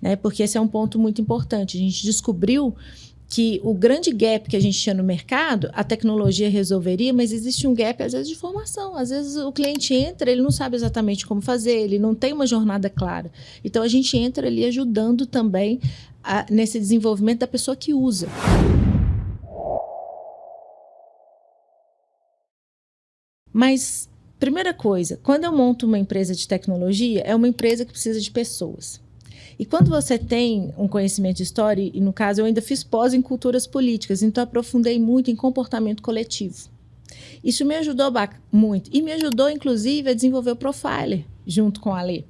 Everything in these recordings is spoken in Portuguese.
né? Porque esse é um ponto muito importante. A gente descobriu que o grande gap que a gente tinha no mercado, a tecnologia resolveria, mas existe um gap, às vezes, de formação. Às vezes, o cliente entra, ele não sabe exatamente como fazer, ele não tem uma jornada clara. Então, a gente entra ali ajudando também nesse desenvolvimento da pessoa que usa. Mas, primeira coisa, quando eu monto uma empresa de tecnologia, é uma empresa que precisa de pessoas. E quando você tem um conhecimento de história, e no caso eu ainda fiz pós em culturas políticas, então aprofundei muito em comportamento coletivo. Isso me ajudou muito. E me ajudou, inclusive, a desenvolver o Profiler, junto com a Lê.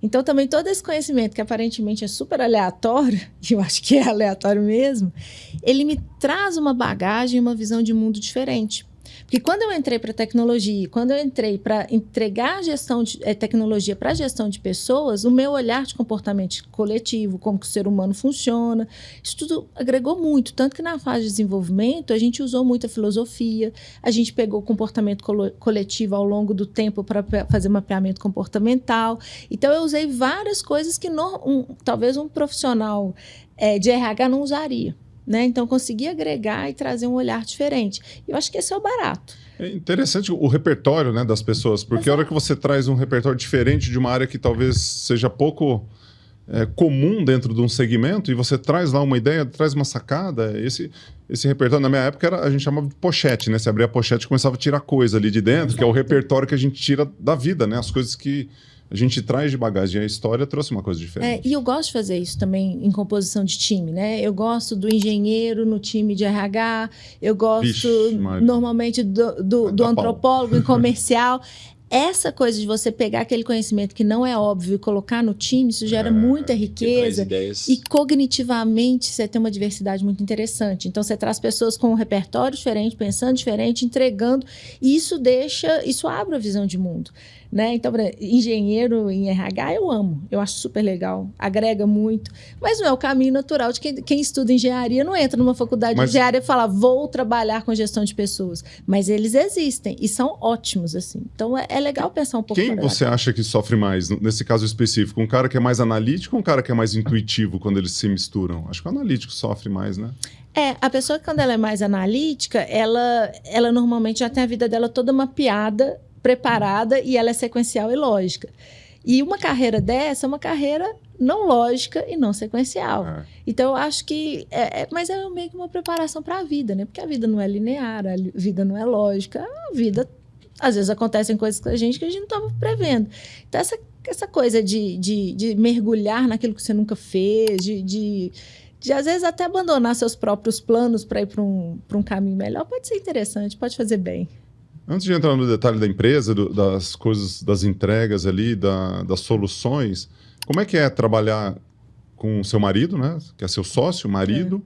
Então, também todo esse conhecimento, que aparentemente é super aleatório, e eu acho que é aleatório mesmo, ele me traz uma bagagem e uma visão de mundo diferente. Porque quando eu entrei para tecnologia, quando eu entrei para entregar a gestão de tecnologia para a gestão de pessoas, o meu olhar de comportamento coletivo, como que o ser humano funciona, isso tudo agregou muito. Tanto que na fase de desenvolvimento, a gente usou muita filosofia, a gente pegou o comportamento coletivo ao longo do tempo para fazer mapeamento comportamental. Então, eu usei várias coisas que talvez um profissional de RH não usaria. Né? Então, consegui agregar e trazer um olhar diferente. Eu acho que esse é o barato. É interessante o repertório, né, das pessoas, porque a hora que você traz um repertório diferente de uma área que talvez seja pouco comum dentro de um segmento, e você traz lá uma ideia, traz uma sacada, esse repertório, na minha época, a gente chamava de pochete, né? Você abria a pochete e começava a tirar coisa ali de dentro, que é o repertório que a gente tira da vida, né? As coisas que a gente traz de bagagem. A história trouxe uma coisa diferente. E eu gosto de fazer isso também em composição de time, né? Eu gosto do engenheiro no time de RH, eu gosto normalmente do antropólogo em comercial. Essa coisa de você pegar aquele conhecimento que não é óbvio e colocar no time, isso gera muita riqueza. E cognitivamente você tem uma diversidade muito interessante. Então você traz pessoas com um repertório diferente, pensando diferente, entregando. E isso abre a visão de mundo. Né? Então, engenheiro em RH eu amo, eu acho super legal, agrega muito, mas não é o caminho natural de quem estuda engenharia, não entra numa faculdade de engenharia e fala, vou trabalhar com gestão de pessoas, mas eles existem e são ótimos, assim. Então é legal pensar um pouco. Quem você acha que sofre mais, nesse caso específico? Um cara que é mais analítico ou um cara que é mais intuitivo quando eles se misturam? Acho que o analítico sofre mais, né? A pessoa que quando ela é mais analítica, ela normalmente já tem a vida dela toda mapeada, preparada, e ela é sequencial e lógica. E uma carreira dessa é uma carreira não lógica e não sequencial. Então, eu acho que... mas é meio que uma preparação para a vida, né? Porque a vida não é linear, a vida não é lógica. A vida, às vezes, acontecem coisas com a gente que a gente não estava prevendo. Então, essa coisa de mergulhar naquilo que você nunca fez, de às vezes, até abandonar seus próprios planos para ir para um caminho melhor, pode ser interessante, pode fazer bem. Antes de entrar no detalhe da empresa, das coisas, das entregas ali, das soluções, como é que é trabalhar com o seu marido, né? Que é seu sócio, marido,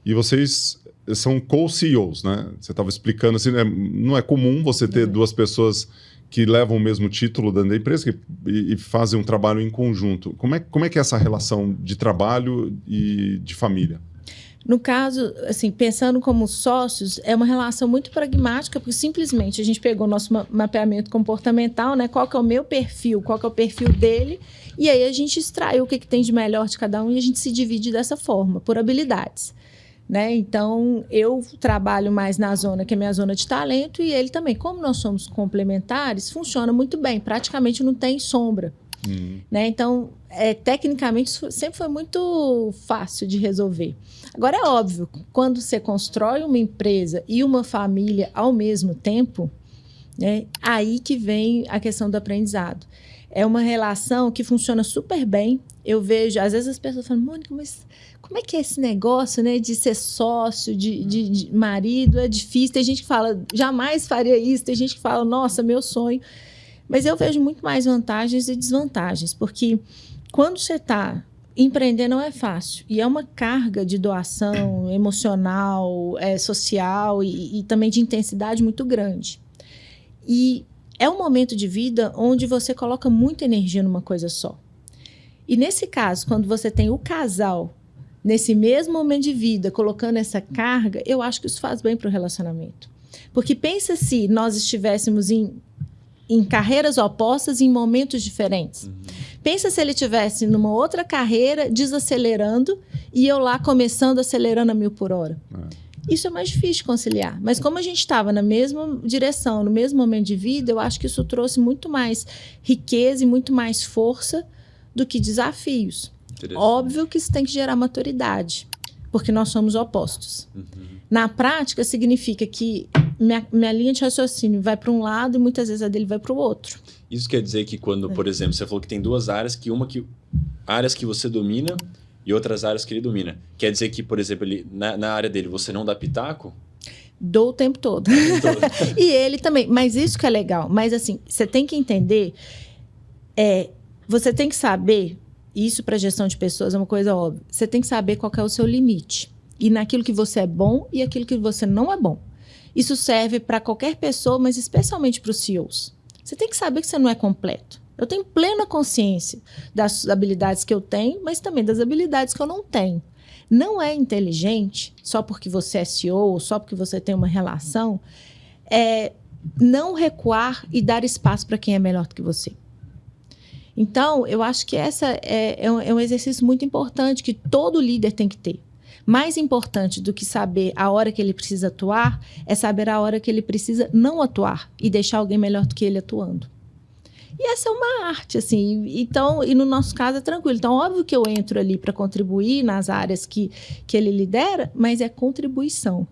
e vocês são co-CEOs, né? Você estava explicando assim, não é comum você ter duas pessoas que levam o mesmo título dentro da empresa e fazem um trabalho em conjunto. Como é que é essa relação de trabalho e de família? No caso, assim, pensando como sócios, é uma relação muito pragmática, porque simplesmente a gente pegou o nosso mapeamento comportamental, né? Qual que é o meu perfil, qual que é o perfil dele, e aí a gente extrai o que tem de melhor de cada um e a gente se divide dessa forma, por habilidades. Né? Então, eu trabalho mais na zona que é minha zona de talento e ele também. Como nós somos complementares, funciona muito bem, praticamente não tem sombra. Né? Então, tecnicamente, isso sempre foi muito fácil de resolver. Agora, é óbvio, quando você constrói uma empresa e uma família ao mesmo tempo, né, aí que vem a questão do aprendizado. É uma relação que funciona super bem. Eu vejo, às vezes as pessoas falam, Mônica, mas como é que é esse negócio, né, de ser sócio, de marido? É difícil. Tem gente que fala, jamais faria isso. Tem gente que fala, nossa, meu sonho. Mas eu vejo muito mais vantagens e desvantagens, porque quando você está empreender não é fácil. E é uma carga de doação emocional, social e também de intensidade muito grande. E é um momento de vida onde você coloca muita energia numa coisa só. E nesse caso, quando você tem o casal nesse mesmo momento de vida, colocando essa carga, eu acho que isso faz bem para o relacionamento. Porque pensa se nós estivéssemos em em carreiras opostas em momentos diferentes. Pensa se ele estivesse numa outra carreira desacelerando e eu lá começando acelerando a 1000 por hora. Isso é mais difícil de conciliar. Mas como a gente estava na mesma direção, no mesmo momento de vida, eu acho que isso trouxe muito mais riqueza e muito mais força do que desafios. Óbvio que isso tem que gerar maturidade, porque nós somos opostos. Na prática, significa que minha linha de raciocínio vai para um lado e muitas vezes a dele vai para o outro. Isso quer dizer que quando, por exemplo, você falou que tem duas áreas, áreas que você domina e outras áreas que ele domina. Quer dizer que, por exemplo, na área dele você não dá pitaco? Dou o tempo todo. E ele também. Mas isso que é legal. Mas assim, você tem que entender, você tem que saber, isso para gestão de pessoas é uma coisa óbvia, você tem que saber qual que é o seu limite. E naquilo que você é bom e aquilo que você não é bom. Isso serve para qualquer pessoa, mas especialmente para os CEOs. Você tem que saber que você não é completo. Eu tenho plena consciência das habilidades que eu tenho, mas também das habilidades que eu não tenho. Não é inteligente, só porque você é CEO, ou só porque você tem uma relação, não recuar e dar espaço para quem é melhor do que você. Então, eu acho que essa é um exercício muito importante que todo líder tem que ter. Mais importante do que saber a hora que ele precisa atuar, é saber a hora que ele precisa não atuar e deixar alguém melhor do que ele atuando. E essa é uma arte, assim. Então, e no nosso caso é tranquilo. Então, óbvio que eu entro ali para contribuir nas áreas que ele lidera, mas é contribuição.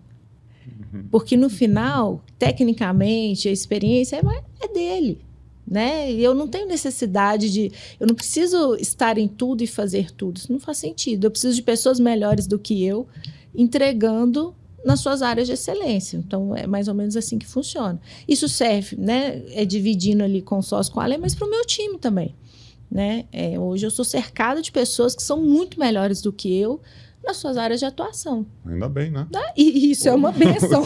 Porque no final, tecnicamente, a experiência é dele. Né? E eu não tenho necessidade eu não preciso estar em tudo e fazer tudo. Isso não faz sentido. Eu preciso de pessoas melhores do que eu, entregando nas suas áreas de excelência. Então, é mais ou menos assim que funciona. Isso serve, né? Dividindo ali com o sócio, com a Ale, mas para o meu time também. Né? Hoje eu sou cercada de pessoas que são muito melhores do que eu nas suas áreas de atuação. Ainda bem, né? E isso é uma bênção.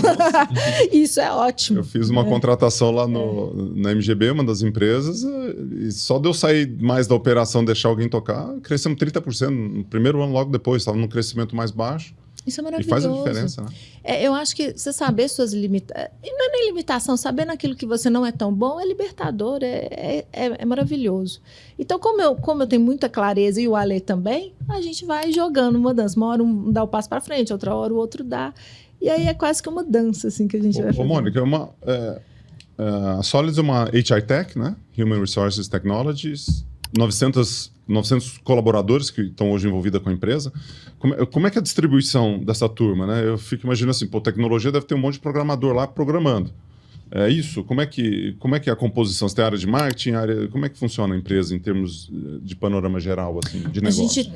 Isso é ótimo. Eu fiz uma contratação lá na MGB, uma das empresas, e só de eu sair mais da operação, deixar alguém tocar, crescemos 30% no primeiro ano, logo depois, estava num crescimento mais baixo. Isso é maravilhoso. E faz a diferença, né? Eu acho que você saber suas limitações... Não é nem limitação, saber naquilo que você não é tão bom é libertador, é maravilhoso. Então, como eu tenho muita clareza e o Ale também, a gente vai jogando uma dança. Uma hora um dá o passo para frente, outra hora o outro dá. E aí é quase que uma dança assim, que a gente vai fazer. Mônica, a Solids é uma HI Tech, né? Human Resources Technologies, 900 colaboradores que estão hoje envolvidos com a empresa. Como é que é a distribuição dessa turma, né? Eu fico imaginando assim, tecnologia deve ter um monte de programador lá programando. É isso? Como é que é a composição? Você tem área de marketing, como é que funciona a empresa em termos de panorama geral, assim, de negócio? A gente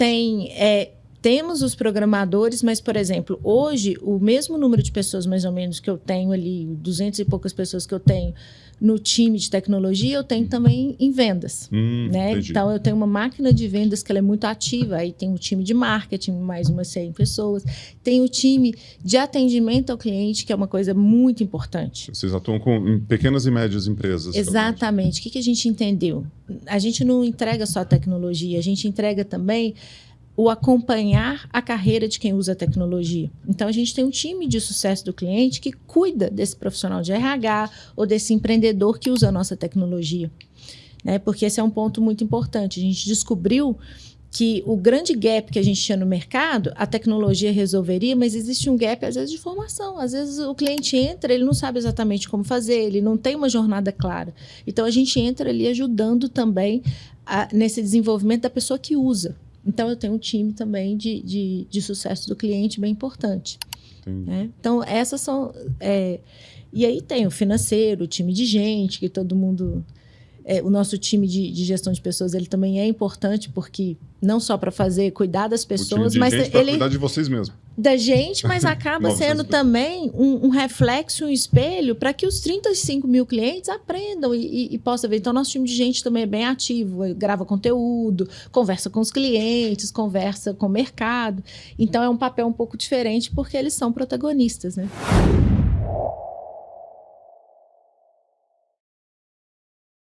temos os programadores, mas, por exemplo, hoje, o mesmo número de pessoas, mais ou menos, que eu tenho ali, 200 e poucas pessoas que eu tenho no time de tecnologia, eu tenho também em vendas. Né? Então, eu tenho uma máquina de vendas que ela é muito ativa. Aí tem o time de marketing, mais umas 100 pessoas. Tem o time de atendimento ao cliente, que é uma coisa muito importante. Vocês atuam em pequenas e médias empresas. Exatamente. O que a gente entendeu? A gente não entrega só a tecnologia, a gente entrega também o acompanhar a carreira de quem usa a tecnologia. Então, a gente tem um time de sucesso do cliente que cuida desse profissional de RH ou desse empreendedor que usa a nossa tecnologia. Né? Porque esse é um ponto muito importante. A gente descobriu que o grande gap que a gente tinha no mercado, a tecnologia resolveria, mas existe um gap, às vezes, de formação. Às vezes, o cliente entra, ele não sabe exatamente como fazer, ele não tem uma jornada clara. Então, a gente entra ali ajudando também nesse desenvolvimento da pessoa que usa. Então, eu tenho um time também de sucesso do cliente bem importante. Né? Então, essas são... E aí tem o financeiro, o time de gente, que todo mundo... o nosso time de gestão de pessoas, ele também é importante, porque não só para cuidar das pessoas, mas ele cuidar de vocês mesmo. Da gente, mas acaba sendo também um reflexo, um espelho para que os 35 mil clientes aprendam e possam ver. Então, nosso time de gente também é bem ativo, grava conteúdo, conversa com os clientes, conversa com o mercado. Então, é um papel um pouco diferente porque eles são protagonistas, né?